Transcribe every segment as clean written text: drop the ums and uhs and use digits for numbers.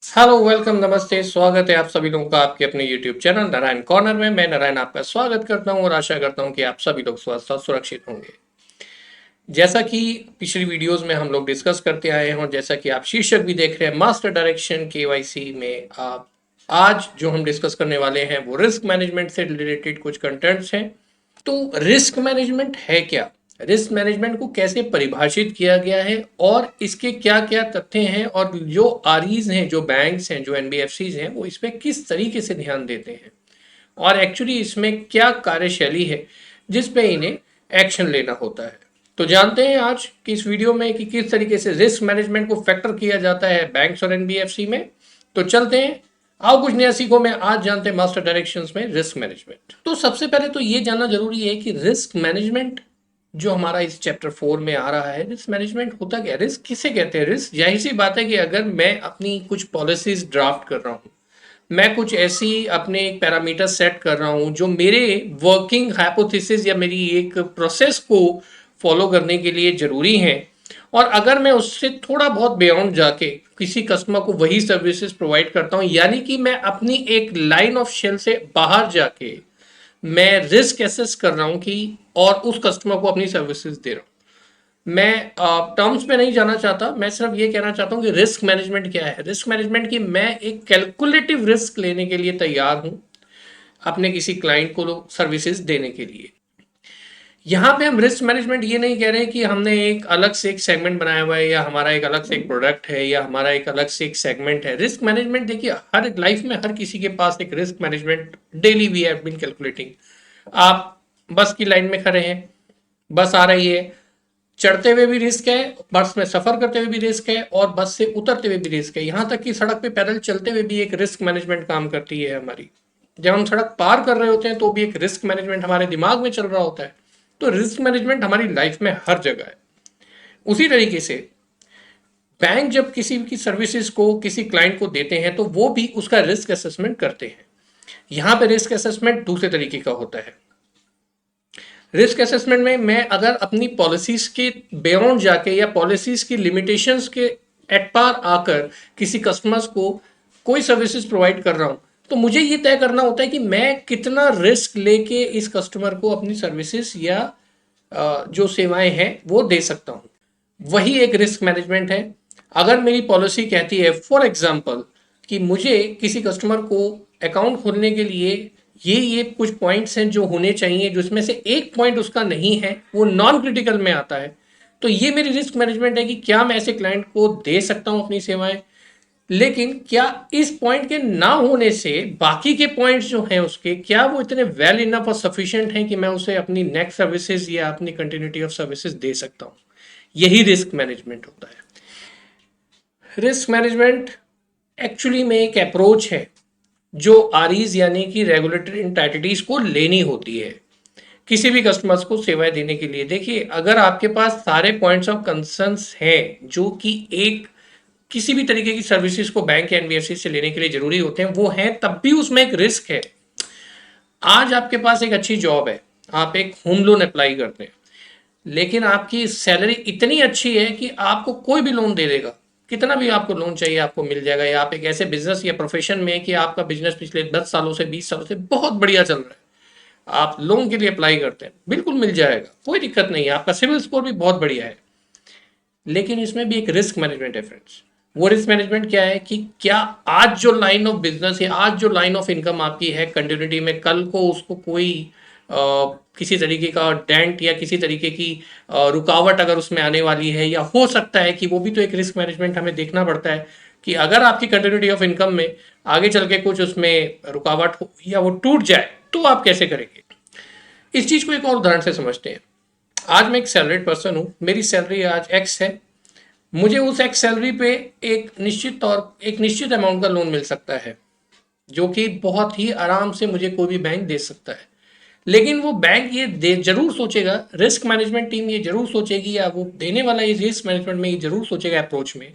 Hello, welcome, नमस्ते, स्वागत है आप सभी लोगों का आपके अपने YouTube चैनल नारायण कॉर्नर में। मैं नारायण आपका स्वागत करता हूं और आशा करता हूं कि आप सभी लोग स्वस्थ और सुरक्षित होंगे। जैसा कि पिछली वीडियोस में हम लोग डिस्कस करते आए हैं और जैसा कि आप शीर्षक भी देख रहे हैं, मास्टर डायरेक्शन केवाईसी में आप आज जो हम डिस्कस करने वाले हैं वो रिस्क मैनेजमेंट से रिलेटेड कुछ कंटेंट्स हैं। तो रिस्क मैनेजमेंट है क्या? रिस्क मैनेजमेंट को कैसे परिभाषित किया गया है और इसके क्या क्या तथ्य हैं, और जो आरईज हैं, जो बैंक्स हैं, जो एनबीएफसीज हैं, वो इस पे किस तरीके से ध्यान देते हैं और एक्चुअली इसमें क्या कार्यशैली है जिस पे इन्हें एक्शन लेना होता है। तो जानते हैं आज की इस वीडियो में कि किस तरीके से रिस्क मैनेजमेंट को फैक्टर किया जाता है बैंक्स और एनबीएफसी में। तो चलते हैं, आओ कुछ नया सीखो में आज जानते हैं मास्टर डायरेक्शंस में रिस्क मैनेजमेंट। तो सबसे पहले तो ये जानना जरूरी है कि रिस्क मैनेजमेंट जो हमारा इस चैप्टर 4 में आ रहा है, रिस्क मैनेजमेंट होता क्या है, रिस्क किसे कहते हैं। रिस्क जाहिर सी बात है कि अगर मैं अपनी कुछ पॉलिसीज ड्राफ्ट कर रहा हूँ, मैं कुछ ऐसी अपने एक पैरामीटर सेट कर रहा हूँ जो मेरे वर्किंग हाइपोथेसिस या मेरी एक प्रोसेस को फॉलो करने के लिए जरूरी है, और अगर मैं उससे थोड़ा बहुत बियॉन्ड जाके किसी कस्टमर को वही सर्विसेज प्रोवाइड करता हूँ, यानी कि मैं अपनी एक लाइन ऑफ शेल से बाहर जाके मैं रिस्क एसेस कर रहा हूँ कि और उस कस्टमर को अपनी सर्विसेज दे रहा हूँ। मैं टर्म्स में नहीं जाना चाहता, मैं सिर्फ ये कहना चाहता हूँ कि रिस्क मैनेजमेंट क्या है। रिस्क मैनेजमेंट की मैं एक कैलकुलेटिव रिस्क लेने के लिए तैयार हूँ अपने किसी क्लाइंट को सर्विसेज देने के लिए। यहाँ पे हम रिस्क मैनेजमेंट ये नहीं कह रहे कि हमने एक अलग से एक सेगमेंट बनाया हुआ है या हमारा एक अलग से एक प्रोडक्ट है या हमारा एक अलग से एक सेगमेंट है। रिस्क मैनेजमेंट देखिए, हर एक लाइफ में हर किसी के पास एक risk management daily we have been calculating. आप बस की लाइन में खड़े हैं, बस आ रही है, चढ़ते हुए भी रिस्क है, बस में सफर करते हुए भी रिस्क है और बस से उतरते हुए भी रिस्क है। यहां तक कि सड़क पे पैदल चलते हुए भी एक रिस्क मैनेजमेंट काम करती है हमारी। जब हम सड़क पार कर रहे होते हैं तो भी एक रिस्क मैनेजमेंट हमारे दिमाग में चल रहा होता है। तो रिस्क मैनेजमेंट हमारी लाइफ में हर जगह है। उसी तरीके से बैंक जब किसी की सर्विसेज को किसी क्लाइंट को देते हैं तो वो भी उसका रिस्क असेसमेंट करते हैं। यहां पे रिस्क असेसमेंट दूसरे तरीके का होता है। रिस्क असेसमेंट में मैं अगर अपनी पॉलिसीज के बियॉन्ड जाके या पॉलिसीज की लिमिटेशंस के एट पार आकर किसी कस्टमर्स को कोई सर्विसेज प्रोवाइड कर रहा हूं, तो मुझे ये तय करना होता है कि मैं कितना रिस्क लेके इस कस्टमर को अपनी सर्विसेज या जो सेवाएं हैं वो दे सकता हूं। वही एक रिस्क मैनेजमेंट है। अगर मेरी पॉलिसी कहती है फॉर एग्जांपल कि मुझे किसी कस्टमर को अकाउंट खोलने के लिए ये कुछ पॉइंट्स हैं जो होने चाहिए, जिसमें से एक पॉइंट उसका नहीं है, वो नॉन क्रिटिकल में आता है, तो ये मेरी रिस्क मैनेजमेंट है कि क्या मैं ऐसे क्लाइंट को दे सकता हूं अपनी सेवाएं, लेकिन क्या इस पॉइंट के ना होने से बाकी के पॉइंट्स जो हैं उसके, क्या वो इतने वेल इनफ और सफिशिएंट हैं कि मैं उसे अपनी नेक्स्ट सर्विसेज या अपनी कंटिन्यूटी ऑफ सर्विसेज दे सकता हूं। यही रिस्क मैनेजमेंट होता है। रिस्क मैनेजमेंट एक्चुअली में एक अप्रोच है जो आरईज यानी कि रेगुलेटरी एंटिटीज को लेनी होती है किसी भी कस्टमर्स को सेवाएं देने के लिए। देखिए, अगर आपके पास सारे पॉइंट्स ऑफ कंसर्न्स हैं जो कि एक किसी भी तरीके की सर्विसेज को बैंक या एनबीएफसी से लेने के लिए जरूरी होते हैं वो हैं, तब भी उसमें एक रिस्क है। आज आपके पास एक अच्छी जॉब है, आप एक होम लोन अप्लाई करते हैं, लेकिन आपकी सैलरी इतनी अच्छी है कि आपको कोई भी लोन दे देगा, कितना भी आपको लोन चाहिए आपको मिल जाएगा। या आप एक ऐसे बिजनेस या प्रोफेशन में है कि आपका बिजनेस पिछले 10 सालों से 20 सालों से बहुत बढ़िया चल रहा है, आप लोन के लिए अप्लाई करते हैं, बिल्कुल मिल जाएगा, कोई दिक्कत नहीं है, आपका सिविल स्कोर भी बहुत बढ़िया है। लेकिन इसमें भी एक रिस्क मैनेजमेंट है फ्रेंड्स। वो रिस्क मैनेजमेंट क्या है कि क्या आज जो लाइन ऑफ बिजनेस है, आज जो लाइन ऑफ इनकम आपकी है कंटिन्यूटी में, कल को उसको कोई किसी तरीके का डेंट या किसी तरीके की रुकावट अगर उसमें आने वाली है, या हो सकता है कि वो भी तो एक रिस्क मैनेजमेंट हमें देखना पड़ता है कि अगर आपकी कंटिन्यूटी ऑफ इनकम में आगे चल के कुछ उसमें रुकावट हो या वो टूट जाए तो आप कैसे करेंगे। इस चीज को एक और उदाहरण से समझते हैं। आज मैं एक सैलरीड पर्सन हूं, मेरी सैलरी आज एक्स है, मुझे उस एक्स सैलरी पे एक निश्चित अमाउंट का लोन मिल सकता है जो कि बहुत ही आराम से मुझे कोई भी बैंक दे सकता है। लेकिन वो बैंक ये दे जरूर सोचेगा, रिस्क मैनेजमेंट टीम ये जरूर सोचेगी, या वो देने वाला ये रिस्क मैनेजमेंट में ये जरूर सोचेगा अप्रोच में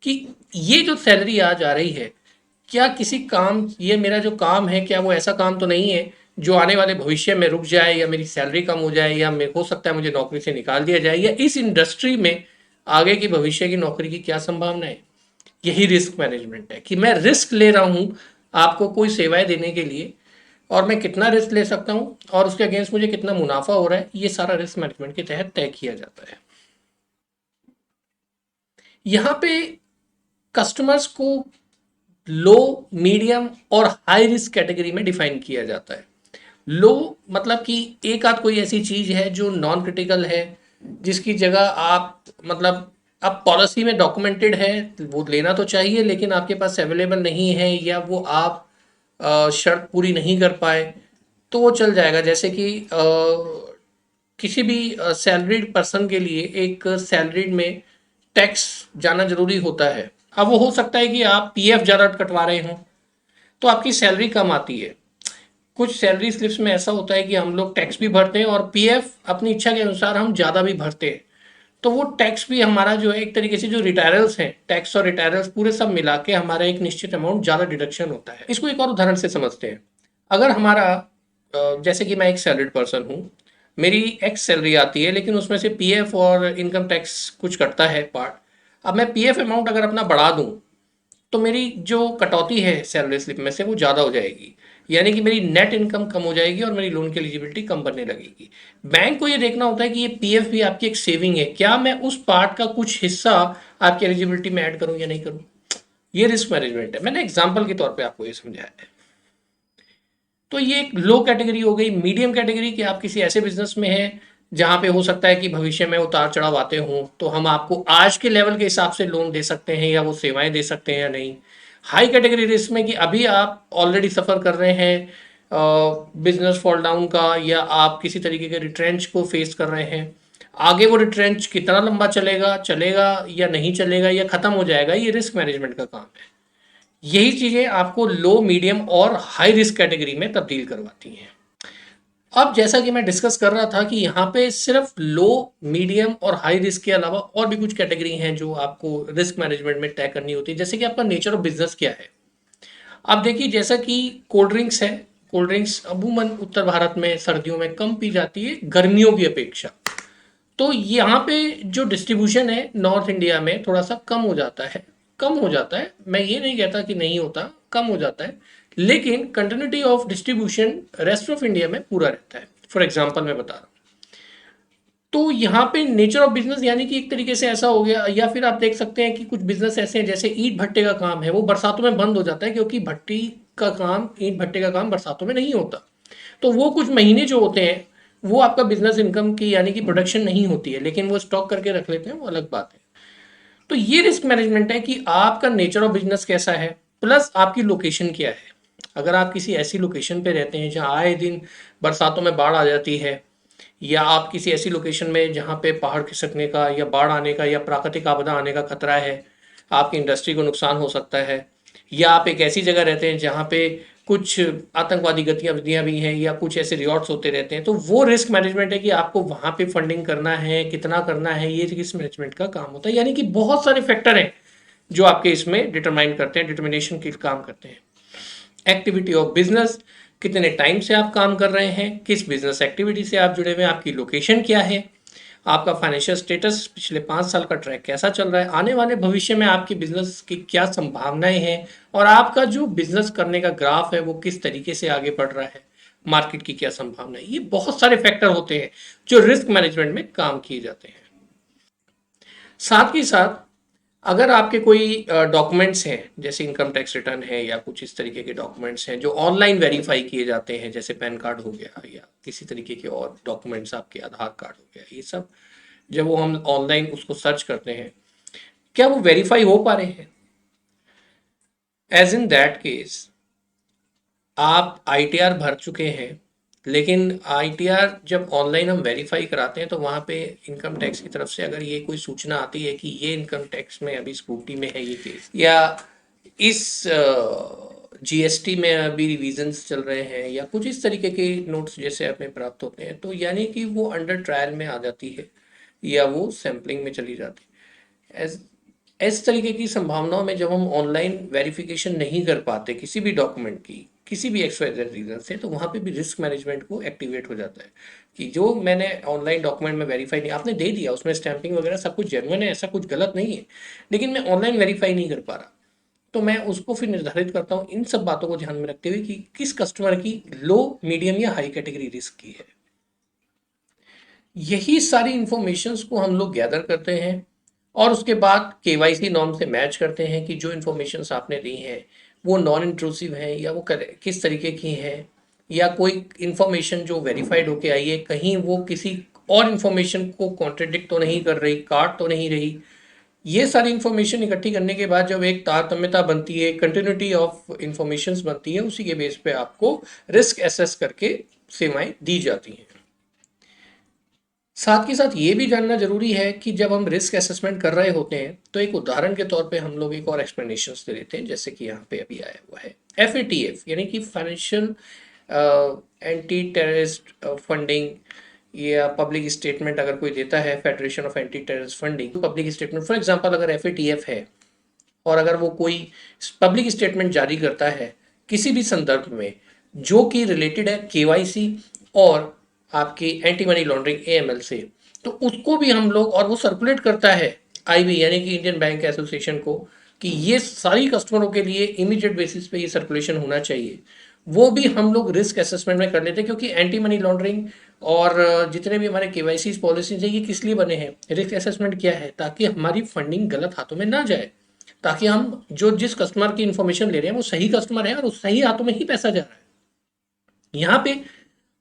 कि ये जो सैलरी आज आ रही है, क्या किसी काम, ये मेरा जो काम है क्या वो ऐसा काम तो नहीं है जो आने वाले भविष्य में रुक जाए या मेरी सैलरी कम हो जाए या मेरे हो सकता है मुझे नौकरी से निकाल दिया जाए, या इस इंडस्ट्री में आगे की भविष्य की नौकरी की क्या संभावना है। यही रिस्क मैनेजमेंट है कि मैं रिस्क ले रहा हूं आपको कोई सेवाएं देने के लिए, और मैं कितना रिस्क ले सकता हूं और उसके अगेंस्ट मुझे कितना मुनाफा हो रहा है, ये सारा रिस्क मैनेजमेंट के तहत तय किया जाता है। यहाँ पे कस्टमर्स को लो, मीडियम और हाई रिस्क कैटेगरी में डिफाइन किया जाता है। लो मतलब कि एक आध कोई ऐसी चीज है जो नॉन क्रिटिकल है, जिसकी जगह आप मतलब आप पॉलिसी में डॉक्यूमेंटेड है, वो लेना तो चाहिए लेकिन आपके पास अवेलेबल नहीं है, या वो आप शर्त पूरी नहीं कर पाए, तो वो चल जाएगा। जैसे कि किसी भी सैलरीड पर्सन के लिए एक सैलरीड में टैक्स जाना जरूरी होता है। अब वो हो सकता है कि आप पीएफ ज़्यादा कटवा रहे हों तो आपकी सैलरी कम आती है। कुछ सैलरी स्लिप्स में ऐसा होता है कि हम लोग टैक्स भी भरते हैं और पीएफ अपनी इच्छा के अनुसार हम ज़्यादा भी भरते हैं, तो वो टैक्स भी हमारा जो है एक तरीके से जो रिटायरल्स हैं, टैक्स और रिटायरल्स पूरे सब मिला के हमारा एक निश्चित अमाउंट ज़्यादा डिडक्शन होता है। इसको एक और उदाहरण से समझते हैं। अगर हमारा जैसे कि मैं एक सैलरीड पर्सन हूँ, मेरी एक्स सैलरी आती है लेकिन उसमें से पीएफ और इनकम टैक्स कुछ कटता है पार्ट। अब मैं पीएफ अमाउंट अगर अपना बढ़ा दूं तो मेरी जो कटौती है सैलरी स्लिप में से वो ज़्यादा हो जाएगी, यानी कि मेरी नेट इनकम कम हो जाएगी और मेरी लोन की एलिजिबिलिटी कम बनने लगेगी। बैंक को ये देखना होता है कि ये पीएफ भी आपकी एक सेविंग है, क्या मैं उस पार्ट का कुछ हिस्सा आपकी एलिजिबिलिटी में ऐड करूं या नहीं करूं। ये रिस्क मैनेजमेंट है, मैंने एग्जाम्पल के तौर पे आपको ये समझाया है। तो ये एक लो कैटेगरी हो गई। मीडियम कैटेगरी कि आप किसी ऐसे बिजनेस में हैं जहां पे हो सकता है कि भविष्य में उतार चढ़ाव आते हों, तो हम आपको आज के लेवल के हिसाब से लोन दे सकते हैं या वो सेवाएं दे सकते हैं या नहीं। हाई कैटेगरी रिस्क में कि अभी आप ऑलरेडी सफ़र कर रहे हैं बिजनेस फॉल डाउन का, या आप किसी तरीके के रिट्रेंच को फेस कर रहे हैं। आगे वो रिट्रेंच कितना लंबा चलेगा, चलेगा या नहीं चलेगा, या खत्म हो जाएगा, ये रिस्क मैनेजमेंट का काम है। यही चीजें आपको लो, मीडियम और हाई रिस्क कैटेगरी में तब्दील करवाती हैं। अब जैसा कि मैं डिस्कस कर रहा था कि यहाँ पे सिर्फ लो, मीडियम और हाई रिस्क के अलावा और भी कुछ कैटेगरी हैं जो आपको रिस्क मैनेजमेंट में तय करनी होती है। जैसे कि आपका नेचर ऑफ बिजनेस क्या है। अब देखिए, जैसा कि कोल्ड ड्रिंक्स है, कोल्ड ड्रिंक्स अमूमन उत्तर भारत में सर्दियों में कम पी जाती है गर्मियों की अपेक्षा। तो यहाँ पे जो डिस्ट्रीब्यूशन है नॉर्थ इंडिया में थोड़ा सा कम हो जाता है। कम हो जाता है, मैं ये नहीं कहता कि नहीं होता, कम हो जाता है, लेकिन continuity of distribution rest of India में पूरा रहता है। फॉर एग्जांपल मैं बता रहा हूँ। तो यहाँ पे नेचर ऑफ बिजनेस यानी कि एक तरीके से ऐसा हो गया, या फिर आप देख सकते हैं कि कुछ बिजनेस ऐसे हैं जैसे ईंट भट्टे का काम है, वो बरसातों में बंद हो जाता है क्योंकि भट्टी का काम, ईंट भट्टे का काम बरसातों में नहीं होता। तो वो कुछ महीने जो होते हैं वो आपका बिजनेस इनकम की यानी कि प्रोडक्शन नहीं होती है, लेकिन वो स्टॉक करके रख लेते हैं, वो अलग बात है। तो ये रिस्क मैनेजमेंट है कि आपका नेचर ऑफ बिजनेस कैसा है, प्लस आपकी लोकेशन क्या है। अगर आप किसी ऐसी लोकेशन पे रहते हैं जहाँ आए दिन बरसातों में बाढ़ आ जाती है, या आप किसी ऐसी लोकेशन में जहाँ पे पहाड़ खिसकने का या बाढ़ आने का या प्राकृतिक आपदा आने का खतरा है, आपकी इंडस्ट्री को नुकसान हो सकता है, या आप एक ऐसी जगह रहते हैं जहाँ पे कुछ आतंकवादी गतिविधियां भी हैं या कुछ ऐसे रिजॉर्ट्स होते रहते हैं, तो वो रिस्क मैनेजमेंट है कि आपको वहाँ पे फंडिंग करना है, कितना करना है, ये रिस्क मैनेजमेंट का काम होता है। यानी कि बहुत सारे फैक्टर हैं जो आपके इसमें डिटरमाइन करते हैं, डिटर्मिनेशन के काम करते हैं। एक्टिविटी ऑफ बिजनेस, कितने टाइम से आप काम कर रहे हैं, किस बिजनेस एक्टिविटी से आप जुड़े हुए हैं, आपकी लोकेशन क्या है, आपका फाइनेंशियल स्टेटस पिछले 5 साल का ट्रैक कैसा चल रहा है, आने वाले भविष्य में आपकी बिजनेस की क्या संभावनाएं हैं, और आपका जो बिजनेस करने का ग्राफ है वो किस तरीके से आगे बढ़ रहा है, मार्केट की क्या संभावना है। ये बहुत सारे फैक्टर होते हैं जो रिस्क मैनेजमेंट में काम किए जाते हैं। साथ ही साथ अगर आपके कोई डॉक्यूमेंट्स हैं जैसे इनकम टैक्स रिटर्न है या कुछ इस तरीके के डॉक्यूमेंट्स हैं जो ऑनलाइन वेरीफाई किए जाते हैं, जैसे पैन कार्ड हो गया या किसी तरीके के और डॉक्यूमेंट्स, आपके आधार कार्ड हो गया, ये सब जब वो हम ऑनलाइन उसको सर्च करते हैं, क्या वो वेरीफाई हो पा रहे हैं। एज इन दैट केस आप आईटीआर भर चुके हैं, लेकिन आईटीआर जब ऑनलाइन हम वेरीफाई कराते हैं तो वहाँ पे इनकम टैक्स की तरफ से अगर ये कोई सूचना आती है कि ये इनकम टैक्स में अभी स्क्रूटी में है ये केस, या इस जीएसटी में अभी रिवीजन्स चल रहे हैं, या कुछ इस तरीके के नोट्स जैसे हमें प्राप्त होते हैं, तो यानी कि वो अंडर ट्रायल में आ जाती है या वो सैम्पलिंग में चली जाती है। इस तरीके की संभावनाओं में जब हम ऑनलाइन वेरिफिकेशन नहीं कर पाते किसी भी डॉक्यूमेंट की, किसी भी XYZ रीज़न से, तो वहाँ पे भी रिस्क मैनेजमेंट को एक्टिवेट हो जाता है कि जो मैंने ऑनलाइन डॉक्यूमेंट में वेरीफाई नहीं, आपने दे दिया, उसमें स्टैंपिंग वगैरह सब कुछ जेन्युइन है, ऐसा कुछ गलत नहीं है, लेकिन मैं ऑनलाइन वेरीफाई नहीं कर पा रहा, तो मैं उसको फिर निर्धारित करता हूँ इन सब बातों को ध्यान में रखते हुए कि किस कस्टमर की लो, मीडियम या हाई कैटेगरी रिस्क की है। यही सारी इंफॉर्मेशंस को हम लोग गैदर करते हैं और उसके बाद केवाईसी नॉर्म से मैच करते हैं कि जो इन्फॉर्मेशंस आपने दी हैं वो नॉन इंट्रूसिव हैं या वो किस तरीके की हैं, या कोई इन्फॉर्मेशन जो वेरीफाइड होके आई है कहीं वो किसी और इन्फॉर्मेशन को कॉन्ट्रडिक्ट तो नहीं कर रही, काट तो नहीं रही। ये सारी इन्फॉर्मेशन इकट्ठी करने के बाद जब एक तारतम्यता बनती है, कंटिन्यूटी ऑफ इंफॉर्मेशंस बनती है, उसी के बेस पे आपको रिस्क एसेस करके सेवाएं दी जाती हैं। साथ के साथ ये भी जानना जरूरी है कि जब हम रिस्क असेसमेंट कर रहे होते हैं तो एक उदाहरण के तौर पे हम लोग एक और एक्सप्लेनेशन दे देते हैं, जैसे कि यहाँ पे अभी आया हुआ है FATF, यानी कि फाइनेंशियल एंटी टेररिस्ट फंडिंग, या पब्लिक स्टेटमेंट अगर कोई देता है, federation of anti terrorist funding public statement, for example अगर FATF है और अगर वो कोई पब्लिक स्टेटमेंट जारी करता है किसी भी संदर्भ में जो कि रिलेटेड है KYC और आपकी एंटी मनी लॉन्ड्रिंग AML से, तो उसको भी हम लोग, और वो सर्कुलेट करता है IB यानी कि इंडियन बैंक एसोसिएशन को, कि ये सारी कस्टमरों के लिए इमीडिएट बेसिस पे ये सर्कुलेशन होना चाहिए, वो भी हम लोग रिस्क असेसमेंट में कर लेते हैं। क्योंकि एंटी मनी लॉन्ड्रिंग और जितने भी हमारे KYC पॉलिसीज हैं ये किस लिए बने हैं, रिस्क असेसमेंट क्या है, ताकि हमारी फंडिंग गलत हाथों में ना जाए, ताकि हम जो जिस कस्टमर की इंफॉर्मेशन ले रहे हैं वो सही कस्टमर है और उस सही हाथों में ही पैसा जा रहा है। यहाँ पे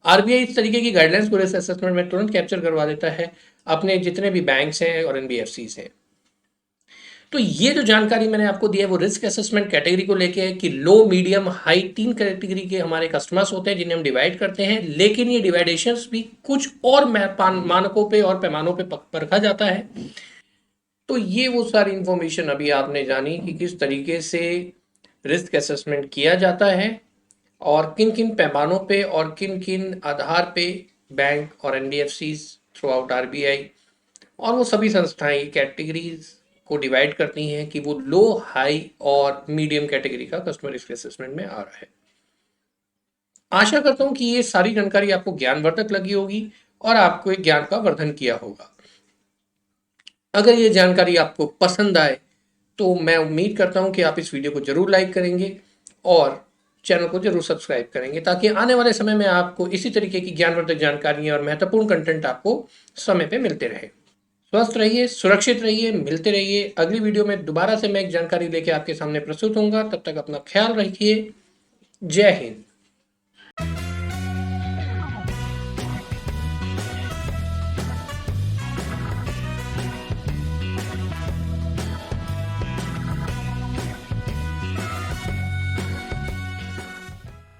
RBI इस तरीके की गाइडलाइंस को रिस्क असेसमेंट में तुरंत कैप्चर करवा देता है अपने जितने भी बैंक्स हैं और NBFCs हैं। तो ये जो जानकारी मैंने आपको दी है वो रिस्क असेसमेंट कैटेगरी को लेके है कि लो, मीडियम, हाई 3 कैटेगरी के हमारे कस्टमर्स होते हैं जिन्हें हम डिवाइड करते हैं, लेकिन ये डिवाइडेशंस भी कुछ और मानकों पे और पैमानों पे परखा जाता है। तो ये वो सारी इंफॉर्मेशन अभी आपने जानी कि किस तरीके से रिस्क असेसमेंट किया जाता है और किन किन पैमानों पे और किन किन आधार पे बैंक और NBFCs थ्रू आउट RBI और वो सभी संस्थाएं कैटेगरीज को डिवाइड करती हैं कि वो लो, हाई और मीडियम कैटेगरी का कस्टमर रिस्क असेसमेंट में आ रहा है। आशा करता हूं कि ये सारी जानकारी आपको ज्ञानवर्धक लगी होगी और आपको एक ज्ञान का वर्धन किया होगा। अगर ये जानकारी आपको पसंद आए तो मैं उम्मीद करता हूं कि आप इस वीडियो को जरूर लाइक करेंगे और चैनल को जरूर सब्सक्राइब करेंगे, ताकि आने वाले समय में आपको इसी तरीके की ज्ञानवर्धक जानकारियां और महत्वपूर्ण कंटेंट आपको समय पे मिलते रहे। स्वस्थ रहिए, सुरक्षित रहिए, मिलते रहिए। अगली वीडियो में दोबारा से मैं एक जानकारी लेके आपके सामने प्रस्तुत होऊंगा। तब तक अपना ख्याल रखिए। जय हिंद।